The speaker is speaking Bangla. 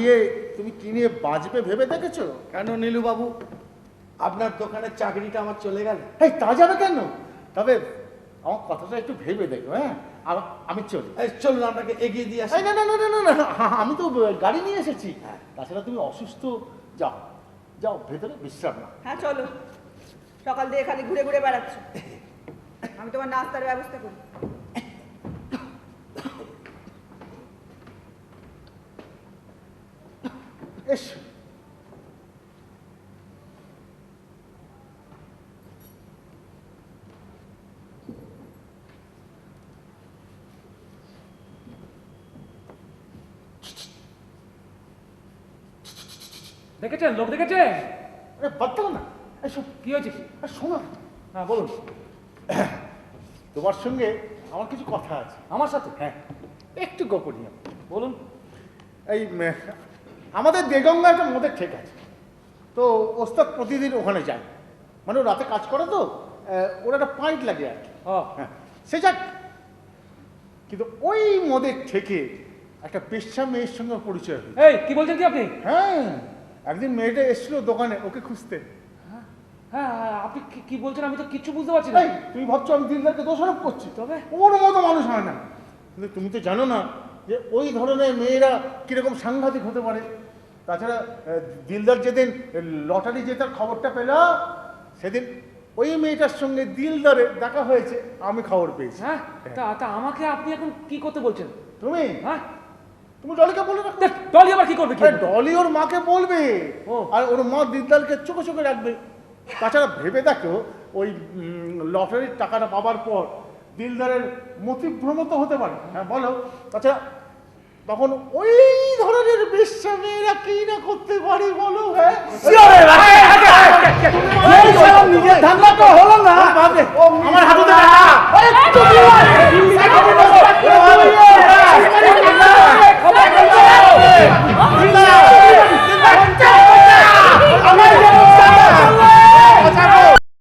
তুমি কি নিয়ে বাজবে ভেবে দেখেছো? কেন নীলু বাবু, আপনার দোকানের চাকরিটা আমার চলে গেল? এই তা যাবে কেন? তবে আমার কথাটা একটু ভেবে দেখো। হ্যাঁ, আমি চলি। চলুন আপনাকে এগিয়ে দিয়ে আসি। না না না না না না, আমি তো গাড়ি নিয়ে এসেছি। তাছাড়া তুমি অসুস্থ, যাও যাও ভেতরে বিশ্রাম নাও। হ্যাঁ চলো, সকাল দিয়ে খালি ঘুরে ঘুরে বেড়াচ্ছ। আমি তোমার নাস্তার ব্যবস্থা করি। এসো। দেখেছেন? লোক দেখেছেন? আরে বাদ দাও না। এসো। কি হয়েছে? শোনো। হ্যাঁ বলুন। তোমার সঙ্গে আমার কিছু কথা আছে। আমার সাথে? হ্যাঁ, একটু গোপনীয়। বলুন। এই আমাদের দেগঙ্গা একটা মদের ঠেক আছে, তো ওস্তাদ প্রতিদিন ওখানে যায়। মানে ও রাতে কাজ করে, তো ওর একটা পাইট লাগে আর কি। হ্যাঁ, সে যাক। কিন্তু ওই মদের ঠেকে একটা পেশা মেয়ের সঙ্গে পরিচয় হয়েছে। এই কি বলছেন কি আপনি? হ্যাঁ, একদিন মেয়েটা এসেছিল দোকানে ওকে খুঁজতে। হ্যাঁ, আপনি কি বলছেন? আমি তো কিচ্ছু বুঝতে পারছি না। এই তুমি ভাবছো আমি দিলদারকে দোষারোপ করছি? তবে ওর মতো মানুষ হয় না। কিন্তু তুমি তো জানো না যে ওই ধরনের মেয়েরা কিরকম সাংঘাতিক হতে পারে। তাছাড়া দিলদার যেদিন লটারি জেতার খবরটা পেল, সেদিন ওই মেয়েটার সঙ্গে দিলদারের দেখা হয়েছে, আমি খবর পেয়েছি। হ্যাঁ, তা আমাকে আপনি এখন কি করতে বলছেন? তুমি হ্যাঁ, তুমি ডলিকে বলে রাখো। ডলি আবার কি করবে? কি ডলি ওর মাকে বলবে, ও। আর ওর মা দিলদারকে চোখে চোখে রাখবে। তাছাড়া ভেবে দেখো, ওই লটারির টাকাটা পাবার পর দিলদারের মতিভ্রম তো হতে পারে। হ্যাঁ বলো। তাছাড়া তখন ওই ধরনের বিশ্ব মেয়েরা কি না করতে পারে বলো। হ্যাঁ